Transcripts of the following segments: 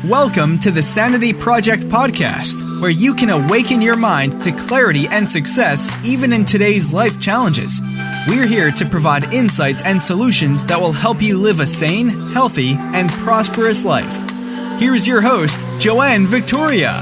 Welcome to the Sanity Project podcast, where you can awaken your mind to clarity and success even in today's life challenges. We're here to provide insights and solutions that will help you live a sane, healthy, and prosperous life. Here's your host, Joanne Victoria.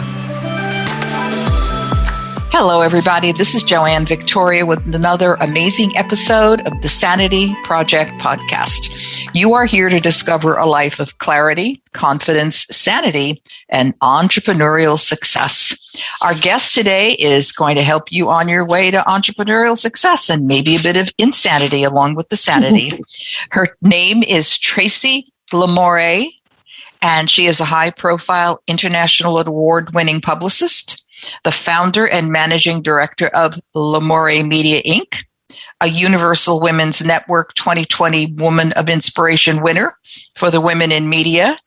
Hello, everybody. This is Joanne Victoria with another amazing episode of the Sanity Project podcast. You are here to discover a life of clarity, confidence, sanity, and entrepreneurial success. Our guest today is going to help you on your way to entrepreneurial success and maybe a bit of insanity along with the sanity. Her name is Tracy Lamourie, and she is a high-profile international award-winning publicist, the founder and managing director of Lamourie Media, Inc., a Universal Women's Network 2020 Woman of Inspiration winner for the Women in Media,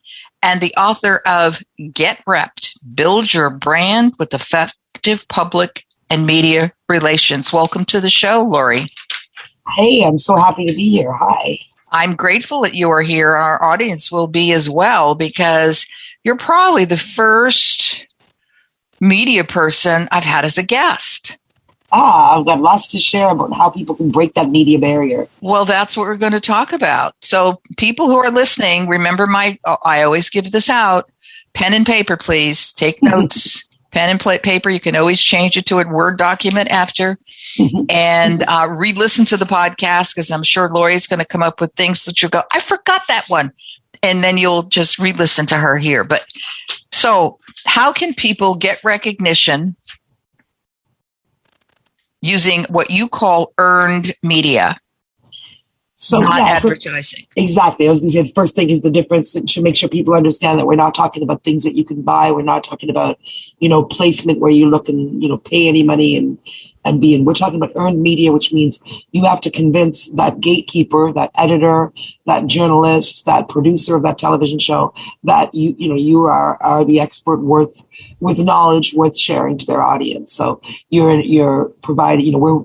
and the author of Get Repped, Build Your Brand with Effective Public and Media Relations. Welcome to the show, Lori. Hey, I'm so happy to be here. Hi. I'm grateful that you are here. Our audience will be as well, because you're probably the first media person I've had as a guest. I've got lots to share about how people can break that media barrier. Well, that's what we're going to talk about. So people who are listening, remember I always give this out, pen and paper, please. Take notes, pen and paper. You can always change it to a Word document after and re-listen to the podcast, because I'm sure Lori's going to come up with things that you'll go, I forgot that one. And then you'll just re-listen to her here. But so how can people get recognition using what you call earned media, not advertising? Exactly. I was going to say the first thing is the difference to make sure people understand that we're not talking about things that you can buy. We're not talking about, placement where you look and, pay any money and be in. We're talking about earned media, which means you have to convince that gatekeeper, that editor, that journalist, that producer of that television show that you are the expert with knowledge worth sharing to their audience. So you're providing, we're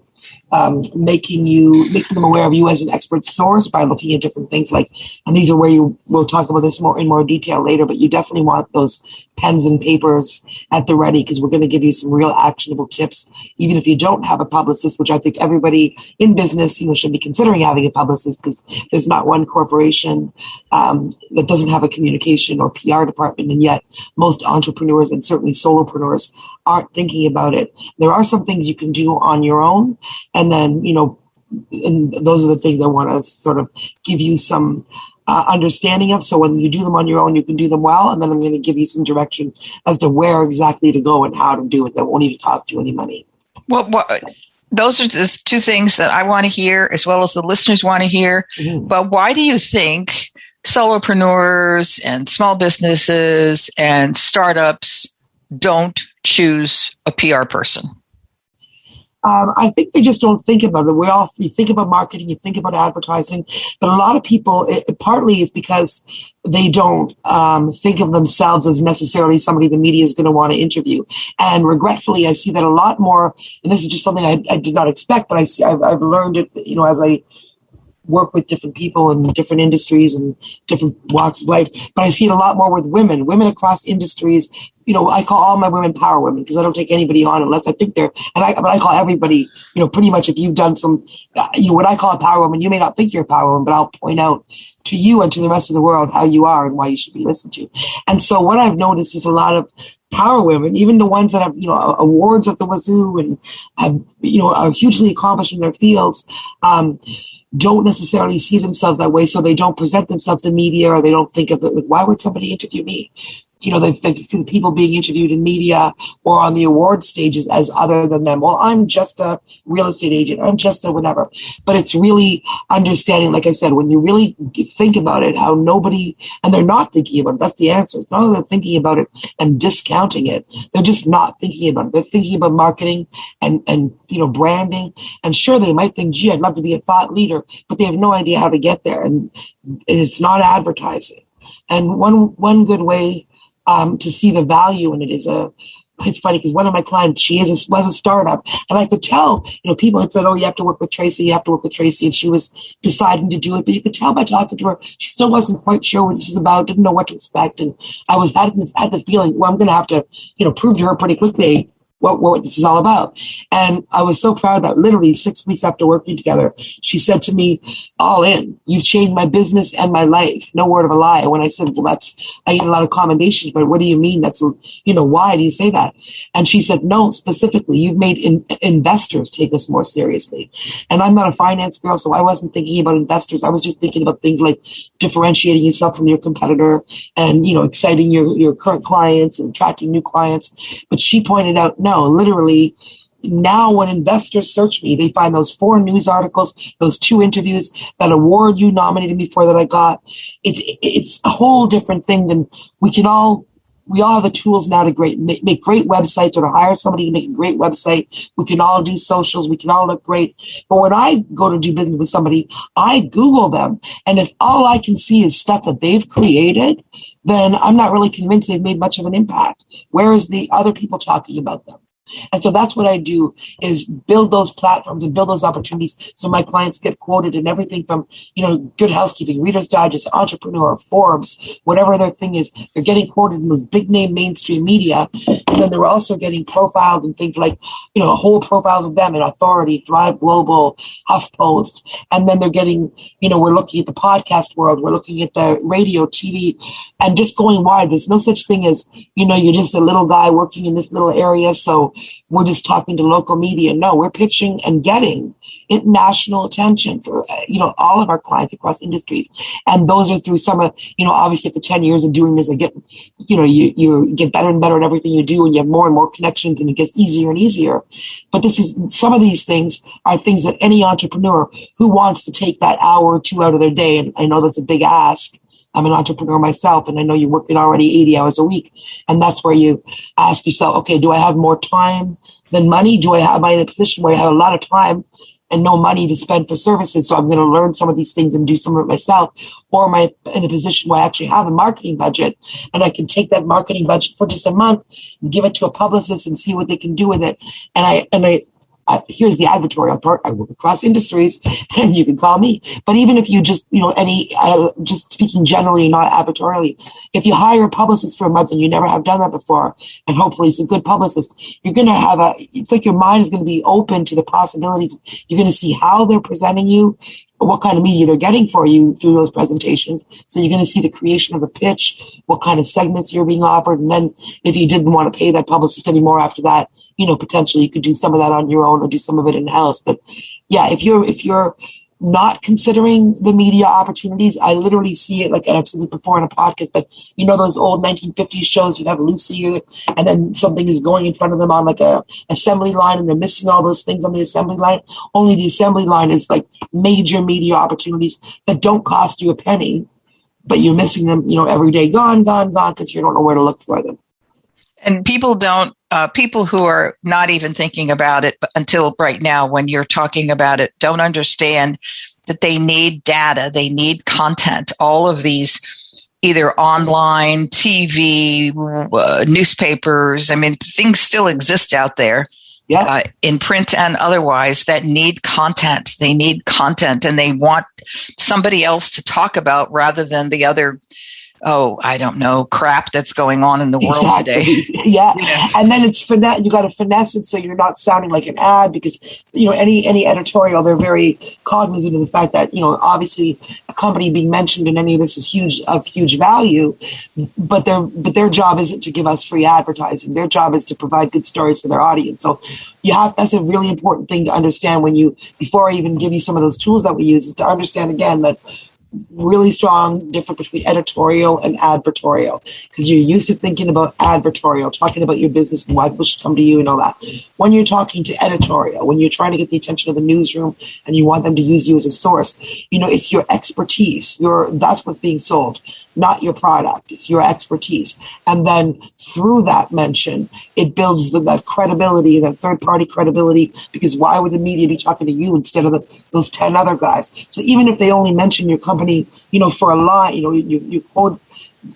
making them aware of you as an expert source by looking at different things and these are where we'll talk about this in more detail later, but you definitely want those pens and papers at the ready, because we're going to give you some real actionable tips, even if you don't have a publicist, which I think everybody in business, should be considering having a publicist, because there's not one corporation that doesn't have a communication or PR department, and yet most entrepreneurs and certainly solopreneurs aren't thinking about it. There are some things you can do on your own, and then, and those are the things I want to sort of give you some understanding of. So when you do them on your own, you can do them well. And then I'm going to give you some direction as to where exactly to go and how to do it that won't even cost you any money. Well, those are the two things that I want to hear, as well as the listeners want to hear. Mm-hmm. But why do you think solopreneurs and small businesses and startups don't choose a PR person? I think they just don't think about it. You think about marketing, you think about advertising, but a lot of people, partly it's because they don't think of themselves as necessarily somebody the media is going to want to interview. And regretfully, I see that a lot more, and this is just something I did not expect, but I've learned it, as I work with different people in different industries and different walks of life. But I see it a lot more with women across industries. I call all my women power women, because I don't take anybody on unless I think they're, but I call everybody, pretty much if you've done some, what I call a power woman, you may not think you're a power woman, but I'll point out to you and to the rest of the world how you are and why you should be listened to. And so what I've noticed is a lot of power women, even the ones that have, awards at the wazoo and have, are hugely accomplished in their fields, don't necessarily see themselves that way. So they don't present themselves to media, or they don't think of it. Why would somebody interview me? They see the people being interviewed in media or on the award stages as other than them. Well, I'm just a real estate agent. I'm just a whatever. But it's really understanding, like I said, when you really think about it, how nobody, and they're not thinking about it. That's the answer. It's not that they're thinking about it and discounting it. They're just not thinking about it. They're thinking about marketing and branding. And sure, they might think, gee, I'd love to be a thought leader, but they have no idea how to get there. And it's not advertising. And one good way to see the value in it is it's funny because one of my clients, was a startup, and I could tell, people had said, "Oh, you have to work with Tracy, and she was deciding to do it. But you could tell by talking to her, she still wasn't quite sure what this is about, didn't know what to expect, and I was had the feeling, well, I'm going to have to, prove to her pretty quickly what this is all about. And I was so proud that literally 6 weeks after working together, she said to me, all in, you've changed my business and my life. No word of a lie. When I said, well, I get a lot of commendations, but what do you mean? That's, why do you say that? And she said, no, specifically, you've made investors take us more seriously. And I'm not a finance girl, so I wasn't thinking about investors. I was just thinking about things like differentiating yourself from your competitor and, exciting your current clients and attracting new clients. But she pointed out, no, literally, now when investors search me, they find those 4 news articles, those 2 interviews, that award you nominated me for that I got. It's a whole different thing than we all have the tools now to make great websites, or to hire somebody to make a great website. We can all do socials. We can all look great. But when I go to do business with somebody, I Google them. And if all I can see is stuff that they've created, then I'm not really convinced they've made much of an impact. Where is the other people talking about them? And so that's what I do, is build those platforms and build those opportunities so my clients get quoted in everything from, Good Housekeeping, Reader's Digest, Entrepreneur, Forbes, whatever their thing is. They're getting quoted in those big name mainstream media. And then they're also getting profiled in things like, whole profiles of them in Authority, Thrive Global, HuffPost. And then they're getting, we're looking at the podcast world. We're looking at the radio, TV, and just going wide. There's no such thing as, you're just a little guy working in this little area, so we're just talking to local media. No, we're pitching and getting international attention for, all of our clients across industries. And those are through some of, obviously after 10 years of doing this, I get, you get better and better at everything you do, and you have more and more connections, and it gets easier and easier. But some of these things are things that any entrepreneur who wants to take that hour or 2 out of their day, and I know that's a big ask. I'm an entrepreneur myself, and I know you're working already 80 hours a week. And that's where you ask yourself, okay, do I have more time than money? Am I in a position where I have a lot of time and no money to spend for services, so I'm going to learn some of these things and do some of it myself? Or am I in a position where I actually have a marketing budget, and I can take that marketing budget for just a month and give it to a publicist and see what they can do with it? And here's the advertorial part. I work across industries, and you can call me. But even if you just, just speaking generally, not advertorially, if you hire a publicist for a month and you never have done that before, and hopefully it's a good publicist, you're going to have it's like your mind is going to be open to the possibilities. You're going to see how they're presenting you, what kind of media they're getting for you through those presentations. So you're going to see the creation of a pitch, what kind of segments you're being offered. And then if you didn't want to pay that publicist anymore after that, potentially you could do some of that on your own or do some of it in-house. But yeah, if you're not considering the media opportunities, I literally see it, like, and I've said it before in a podcast, but those old 1950s shows, you'd have Lucy, and then something is going in front of them on like a assembly line, and they're missing all those things on the assembly line. Only the assembly line is like major media opportunities that don't cost you a penny, but you're missing them, every day, gone, because you don't know where to look for them. And people who are not even thinking about it until right now, when you're talking about it, don't understand that they need data, they need content, all of these, either online, TV, newspapers. I mean, things still exist out there. Yeah. In print and otherwise, that need content. They need content, and they want somebody else to talk about rather than the other, I don't know, crap that's going on in the world today. Yeah. And then it's you got to finesse it so you're not sounding like an ad, because, any editorial, they're very cognizant of the fact that, obviously a company being mentioned in any of this is of huge value, but their job isn't to give us free advertising. Their job is to provide good stories for their audience. So that's a really important thing to understand before I even give you some of those tools that we use, is to understand again that really strong difference between editorial and advertorial, because you're used to thinking about advertorial, talking about your business and why people should come to you and all that. When you're talking to editorial, when you're trying to get the attention of the newsroom and you want them to use you as a source, it's your expertise. That's what's being sold, not your product. It's your expertise. And then through that mention, it builds that credibility, that third-party credibility, because why would the media be talking to you instead of those 10 other guys? So even if they only mention your company, for a line, you quote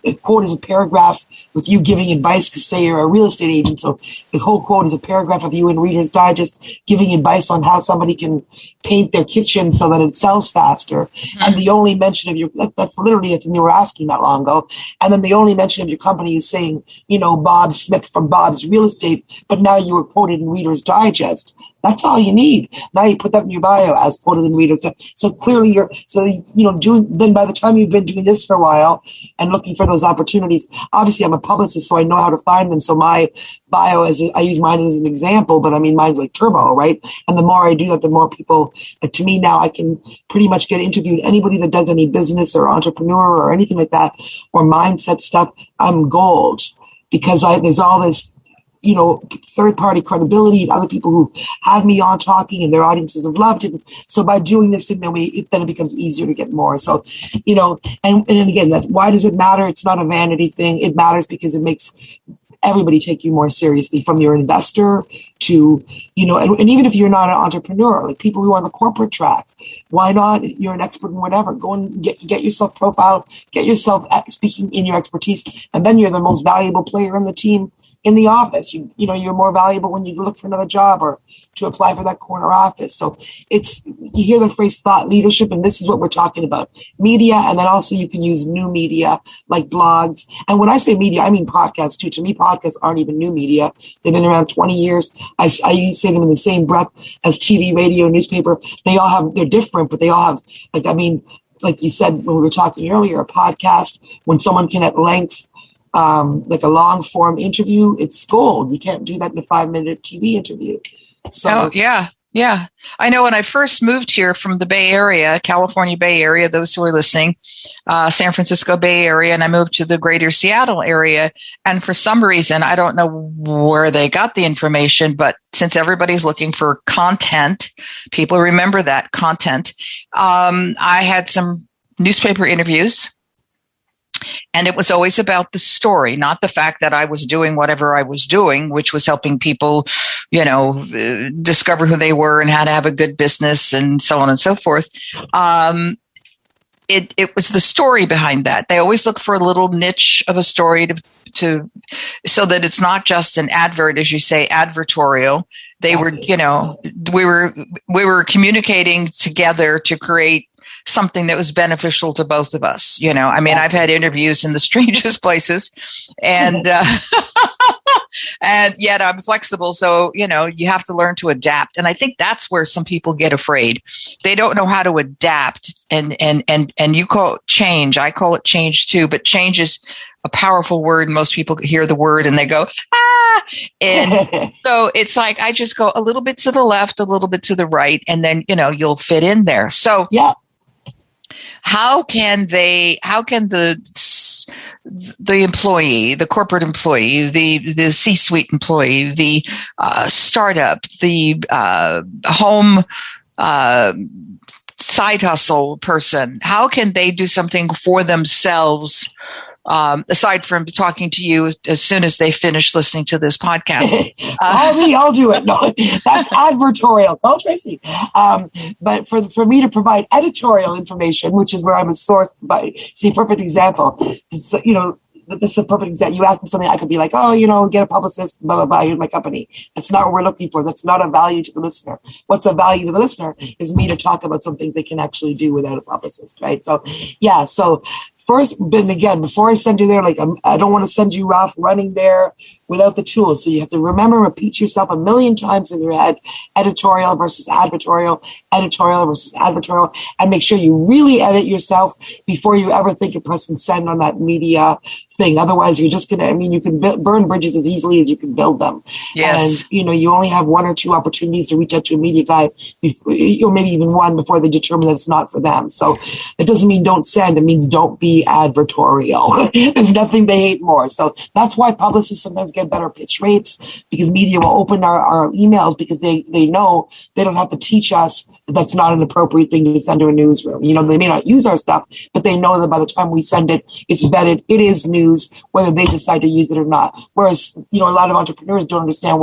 the quote is a paragraph with you giving advice, because say you're a real estate agent, so the whole quote is a paragraph of you in Reader's Digest giving advice on how somebody can paint their kitchen so that it sells faster. Mm-hmm. And the only mention of your, that's literally a thing you were asking not long ago. And then the only mention of your company is saying, Bob Smith from Bob's Real Estate, but now you were quoted in Reader's Digest. That's all you need. Now you put that in your bio as quoted in Reader's Digest. So clearly then by the time you've been doing this for a while and looking for those opportunities, obviously I'm a publicist, so I know how to find them. So my bio, I use mine as an example, but I mean, mine's like turbo, right? And the more I do that, the more people, to me now, I can pretty much get interviewed. Anybody that does any business or entrepreneur or anything like that, or mindset stuff, I'm gold, because there's all this, third-party credibility and other people who had me on talking and their audiences have loved it. So by doing this thing, then it becomes easier to get more. So, and again, why does it matter? It's not a vanity thing. It matters because it makes everybody take you more seriously, from your investor to, and even if you're not an entrepreneur, like people who are on the corporate track, why not? You're an expert in whatever. Go and get yourself profiled, get yourself speaking in your expertise, and then you're the most valuable player in the team. In the office, you're more valuable when you look for another job or to apply for that corner office. So you hear the phrase thought leadership, and this is what we're talking about. Media, and then also you can use new media like blogs. And when I say media, I mean podcasts too. To me, podcasts aren't even new media. They've been around 20 years. I say them in the same breath as TV, radio, newspaper. They're different, but they all have, like you said when we were talking earlier, a podcast, when someone can at length, like a long form interview, it's gold. You can't do that in a 5-minute TV interview. So yeah. I know when I first moved here from the Bay Area, California Bay Area, those who are listening, San Francisco Bay Area, and I moved to the greater Seattle area. And for some reason, I don't know where they got the information, but since everybody's looking for content, people remember that content. I had some newspaper interviews. And it was always about the story, not the fact that I was doing whatever I was doing, which was helping people, discover who they were and how to have a good business and so on and so forth. It was the story behind that. They always look for a little niche of a story to so that it's not just an advert, as you say, advertorial. They were, we were communicating together to create something that was beneficial to both of us. I've had interviews in the strangest places and, and yet I'm flexible. So, you have to learn to adapt. And I think that's where some people get afraid. They don't know how to adapt and you call it change. I call it change too, but change is a powerful word. Most people hear the word and they go, and so it's like, I just go a little bit to the left, a little bit to the right, and then, you'll fit in there. So yeah. How can the employee, the corporate employee, the C-suite employee, the startup, the home side hustle person, how can they do something for themselves? Aside from talking to you as soon as they finish listening to this podcast. I'll do it. No, that's advertorial. Call Tracy. But for me to provide editorial information, which is where I'm a source by, perfect example. This is a perfect example. You ask me something, I could be like, get a publicist, blah, blah, blah, here's my company. That's not what we're looking for. That's not a value to the listener. What's a value to the listener is me to talk about something they can actually do without a publicist, right? So, yeah, first, but again, before I send you there, I don't want to send you off running there without the tools. So you have to repeat yourself 1,000,000 times in your head, editorial versus advertorial, and make sure you really edit yourself before you ever think of pressing send on that media thing. Otherwise, you're just going to, you can burn bridges as easily as you can build them. Yes. And, you only have 1 or 2 opportunities to reach out to a media guy, or maybe even 1 before they determine that it's not for them. So it doesn't mean don't send. It means don't be advertorial. There's nothing they hate more. So that's why publicists sometimes get better pitch rates, because media will open our emails because they know they don't have to teach us that that's not an appropriate thing to send to a newsroom. They may not use our stuff, but they know that by the time we send it, it's vetted. It is news, whether they decide to use it or not. Whereas, a lot of entrepreneurs don't understand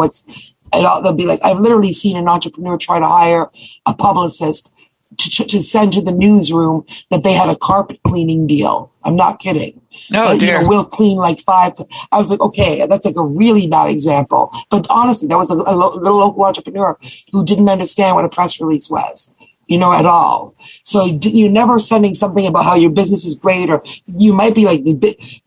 they'll be like, I've literally seen an entrepreneur try to hire a publicist to send to the newsroom that they had a carpet cleaning deal. I'm not kidding. Oh, dear. We'll clean like 5. I was like, okay, that's like a really bad example. But honestly, that was a little local entrepreneur who didn't understand what a press release was, at all. So you're never sending something about how your business is great, or you might be like the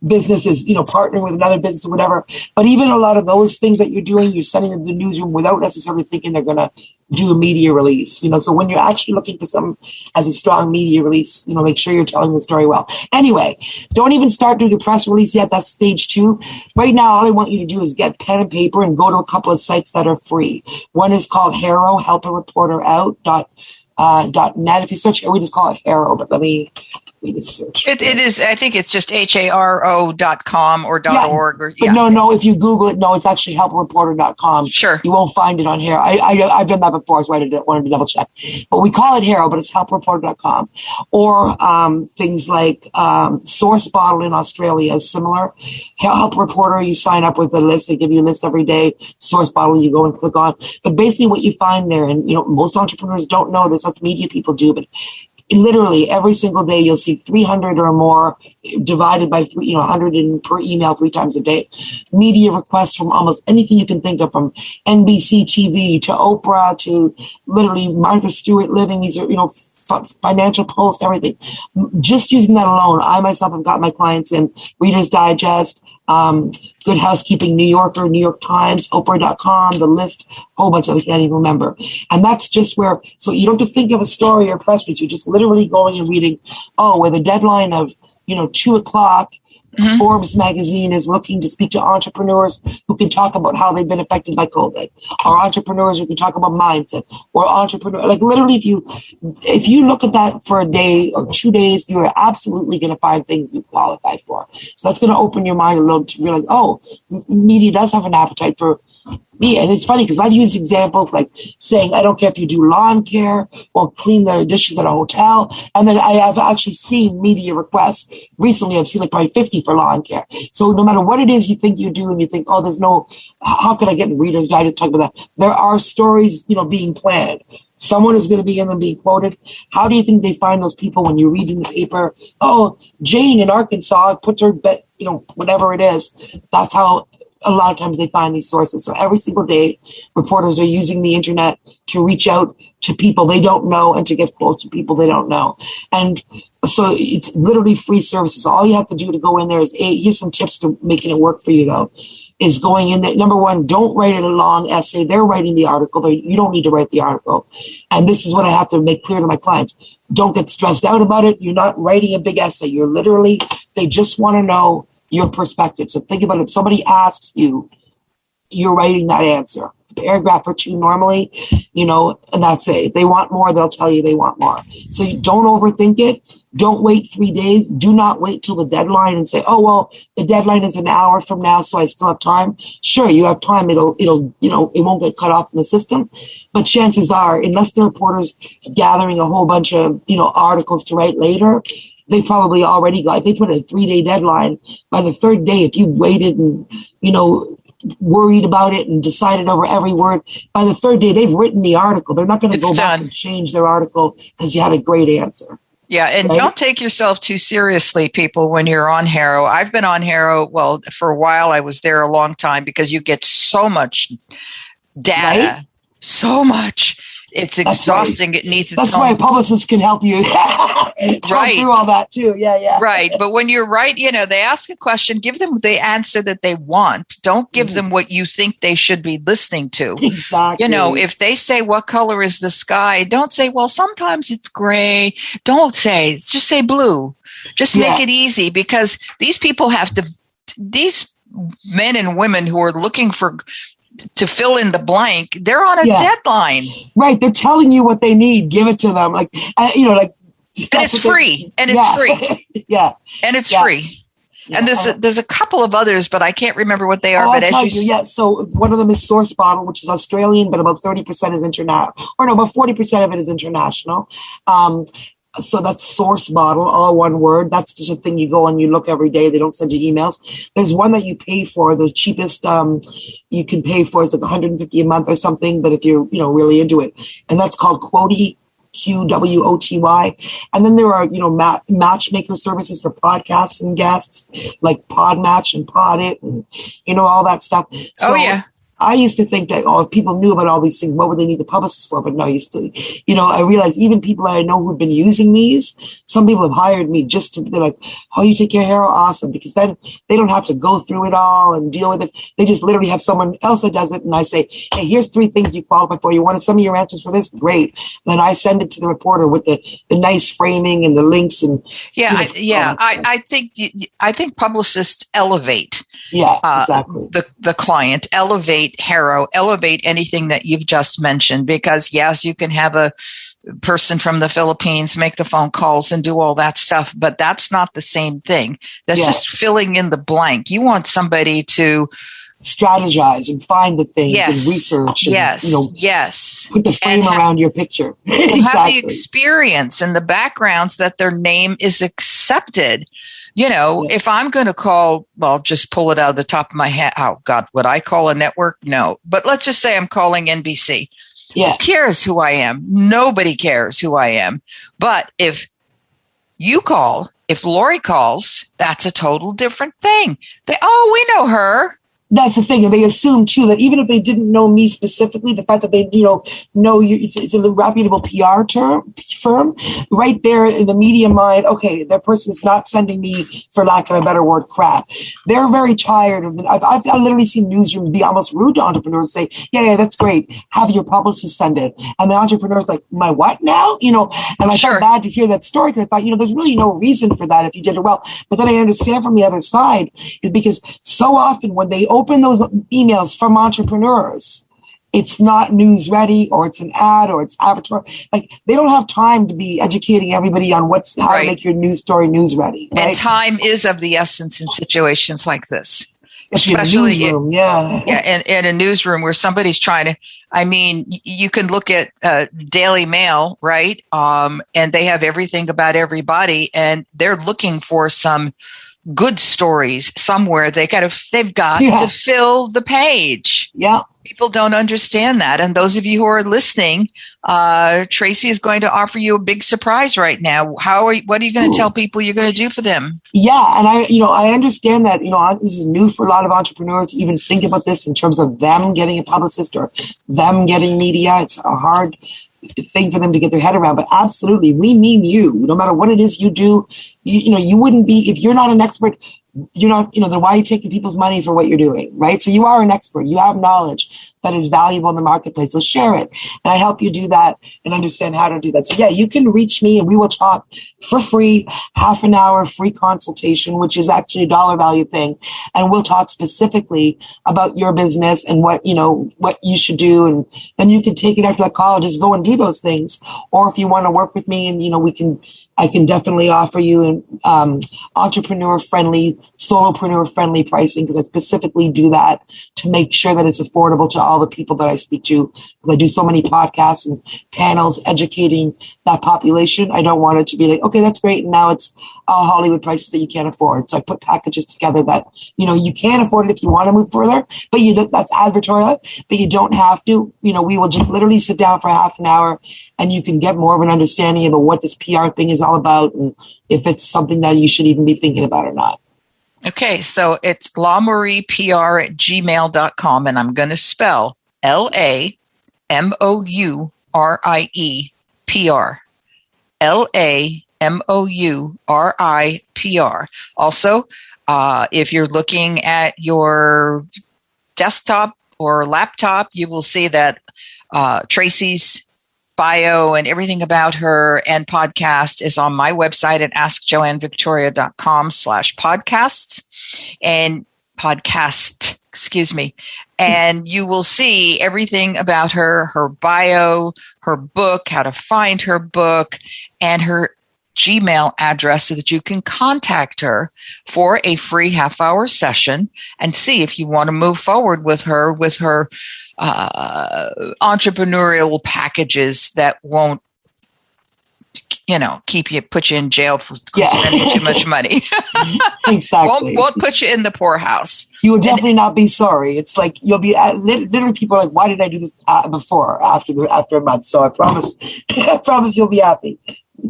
business is, partnering with another business or whatever. But even a lot of those things that you're doing, you're sending them to the newsroom without necessarily thinking they're going to do a media release. So when you're actually looking for something as a strong media release, make sure you're telling the story well. Anyway, don't even start doing a press release yet. That's stage 2. Right now, all I want you to do is get pen and paper and go to a couple of sites that are free. One is called Haro, Help a Reporter Out. .net. If you search, we just call it Haro, but let me just search. It is, I think it's just HARO.com or .org. Or, yeah. But no, if you Google it, no, it's actually helpareporter.com. Sure. You won't find it on here. I've done that before, so I wanted to double check. But we call it Haro, but it's helpareporter.com. Or things like Source Bottle in Australia is similar. Help Reporter, you sign up with a list. They give you a list every day. Source Bottle, you go and click on. But basically what you find there, and most entrepreneurs don't know this, us media people do, but literally every single day you'll see 300 or more divided by 3, 100 per email 3 times a day. Media requests from almost anything you can think of, from NBC TV to Oprah to literally Martha Stewart Living. These are, Financial Post, everything. Just using that alone, I myself have got my clients in Reader's Digest, Good Housekeeping, New Yorker, New York Times, Oprah.com, The List, a whole bunch I can't even remember. And that's just where, so you don't have to think of a story or press release. You're just literally going and reading, with a deadline of, 2 o'clock, mm-hmm. Forbes magazine is looking to speak to entrepreneurs who can talk about how they've been affected by COVID, or entrepreneurs who can talk about mindset, or entrepreneur. Like literally, if you look at that for a day or 2 days, you are absolutely going to find things you qualify for. So that's going to open your mind a little to realize, media does have an appetite for me. And it's funny because I've used examples like saying, I don't care if you do lawn care or clean the dishes at a hotel. And then I have actually seen media requests. Recently, I've seen like probably 50 for lawn care. So no matter what it is you think you do and you think, how could I get in Reader's Digest to talk about that? There are stories, being planned. Someone is going to be in them being quoted. How do you think they find those people when you read in the paper? Oh, Jane in Arkansas puts her bet, whatever it is. That's how a lot of times they find these sources. So every single day, reporters are using the internet to reach out to people they don't know and to get quotes from people they don't know. And so it's literally free services. All you have to do to go in there is, here's some tips to making it work for you though, is going in there. Number one, don't write a long essay. They're writing the article. You don't need to write the article. And this is what I have to make clear to my clients. Don't get stressed out about it. You're not writing a big essay. They just want to know your perspective. So think about it. If somebody asks you, you're writing that answer. A paragraph or 2 normally, and that's it. If they want more, they'll tell you they want more. So you don't overthink it. Don't wait 3 days. Do not wait till the deadline and say, the deadline is an hour from now, so I still have time. Sure, you have time. It won't get cut off from the system. But chances are, unless the reporter's gathering a whole bunch of, articles to write later, they probably already got, they put a 3-day deadline. By the 3rd day, if you waited and, worried about it and decided over every word, by the 3rd day, they've written the article. They're not going to go back and change their article because you had a great answer. Yeah, and right? Don't take yourself too seriously, people, when you're on Haro. I've been on Haro, for a while. I was there a long time because you get so much data, right? So much. It's exhausting. Right. It needs its That's own. why a publicist can help you talk through all that too. Yeah. Right. But when you're right, they ask a question, give them the answer that they want. Don't give them what you think they should be listening to. Exactly. If they say, what color is the sky? Don't say, well, sometimes it's gray. Don't say, just say blue. Just make it easy, because these people these men and women who are looking to fill in the blank, they're on a deadline. Right. They're telling you what they need. Give it to them. And it's free. And it's free. Yeah. And it's free. Yeah. And there's a couple of others, but I can't remember what they are. But I'll tell you. So one of them is Source Bottle, which is Australian, but about 30% is international. Or no, about 40% of it is international. So that's Source Bottle, all one word. That's just a thing you go and you look every day. They don't send you emails. There's one that you pay for. The cheapest you can pay for is like $150 a month or something. But if you're really into it, and that's called Quotey, And then there are, matchmaker services for podcasts and guests like Podmatch and Podit and, all that stuff. So, I used to think that, if people knew about all these things, what would they need the publicist for? But no, I realized even people that I know who've been using these, some people have hired me they're like, oh, you take your hair? Awesome. Because then they don't have to go through it all and deal with it. They just literally have someone else that does it. And I say, hey, here's 3 things you qualify for. You wanted some of your answers for this? Great. Then I send it to the reporter with the nice framing and the links. And I think publicists elevate. Yeah, exactly. The client, elevate Haro, elevate anything that you've just mentioned, because yes, you can have a person from the Philippines make the phone calls and do all that stuff, but that's not the same thing. That's just filling in the blank. You want somebody to strategize and find the things and research and, put the frame around your picture. Exactly. Have the experience and the backgrounds that their name is accepted. If I'm going to call, well, just pull it out of the top of my head. Oh, God, would I call a network? No. But let's just say I'm calling NBC. Yeah. Who cares who I am? Nobody cares who I am. But if Lori calls, that's a total different thing. We know her. That's the thing. And they assume, too, that even if they didn't know me specifically, the fact that they, know you, it's a reputable PR firm, right there in the media mind, okay, that person's not sending me, for lack of a better word, crap. They're very tired of it. I've literally seen newsrooms be almost rude to entrepreneurs, say, yeah, that's great. Have your publicist send it. And the entrepreneur's like, my what now? And I felt bad to hear that story, because I thought, there's really no reason for that if you did it well. But then I understand from the other side is because so often when they open those emails from entrepreneurs, it's not news ready, or it's an ad, or it's avatar. Like, they don't have time to be educating everybody on how to make your news story news ready. Right? And time is of the essence in situations like this. Especially in a newsroom, in a newsroom where somebody's trying to, you can look at Daily Mail, right? And they have everything about everybody, and they're looking for some good stories somewhere. They've got to fill the page. Yeah. People don't understand that. And those of you who are listening, Tracy is going to offer you a big surprise right now. What are you going to tell people you're going to do for them? Yeah. And I understand that, this is new for a lot of entrepreneurs to even think about this in terms of them getting a publicist or them getting media. It's a hard thing for them to get their head around, but absolutely, we mean you. No matter what it is you do, you wouldn't be, if you're not an expert, you're not, then why are you taking people's money for what you're doing, right? So you are an expert. You have knowledge that is valuable in the marketplace. So share it. And I help you do that and understand how to do that. So yeah, you can reach me and we will talk for free, half an hour free consultation, which is actually a dollar value thing. And we'll talk specifically about your business and what you should do. And then you can take it after that call and just go and do those things. Or if you want to work with me and, I can definitely offer you an entrepreneur-friendly, solopreneur-friendly pricing, because I specifically do that to make sure that it's affordable to all the people that I speak to, because I do so many podcasts and panels educating that population. I don't want it to be like, okay, that's great, and now it's all Hollywood prices that you can't afford. So I put packages together that, you can afford it if you want to move further, but you don't, that's advertorial, but you don't have to. We will just literally sit down for half an hour and you can get more of an understanding of what this PR thing is all about and if it's something that you should even be thinking about or not. Okay, so it's LaMouriePR@gmail.com, and I'm going to spell LaMouriePR. LaMouriePR. Also, if you're looking at your desktop or laptop, you will see that Tracy's bio and everything about her and podcast is on my website at askjoannevictoria.com/podcasts and podcast, and you will see everything about her bio, her book, how to find her book, and her Gmail address so that you can contact her for a free half-hour session and see if you want to move forward with her entrepreneurial packages that won't put you in jail for spending too much money. Exactly. won't put you in the poorhouse. You will definitely not be sorry. It's like you'll be literally people are like, why did I do this after a month? So I promise you'll be happy.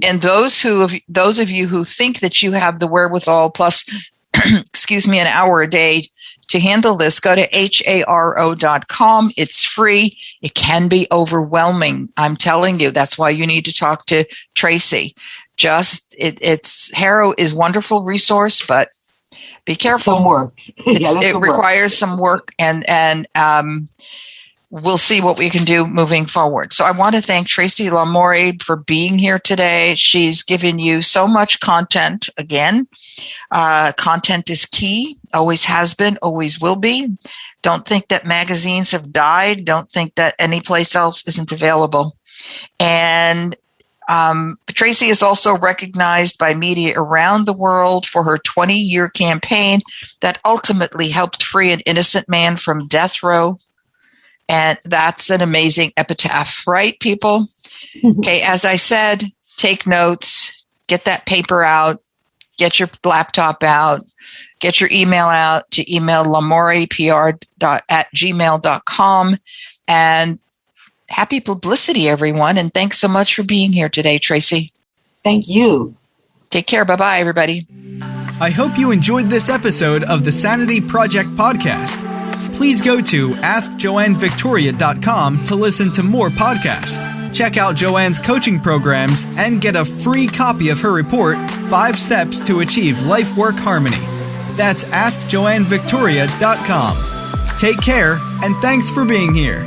And those of you who think that you have the wherewithal plus, an hour a day to handle this, go to haro.com. It's free. It can be overwhelming. I'm telling you, that's why you need to talk to Tracy. Haro is a wonderful resource, but be careful. Some work. It requires some work, and we'll see what we can do moving forward. So I want to thank Tracy Lamourie for being here today. She's given you so much content. Again, content is key, always has been, always will be. Don't think that magazines have died. Don't think that any place else isn't available. And Tracy is also recognized by media around the world for her 20-year campaign that ultimately helped free an innocent man from death row. And that's an amazing epitaph, right, people? Okay, as I said, take notes, get that paper out, get your laptop out, get your email out to email lamouriepr@gmail.com. And happy publicity, everyone. And thanks so much for being here today, Tracy. Thank you. Take care. Bye-bye, everybody. I hope you enjoyed this episode of the Sanity Project podcast. Please go to AskJoanneVictoria.com to listen to more podcasts. Check out Joanne's coaching programs and get a free copy of her report, 5 Steps to Achieve Life-Work Harmony. That's AskJoanneVictoria.com. Take care, and thanks for being here.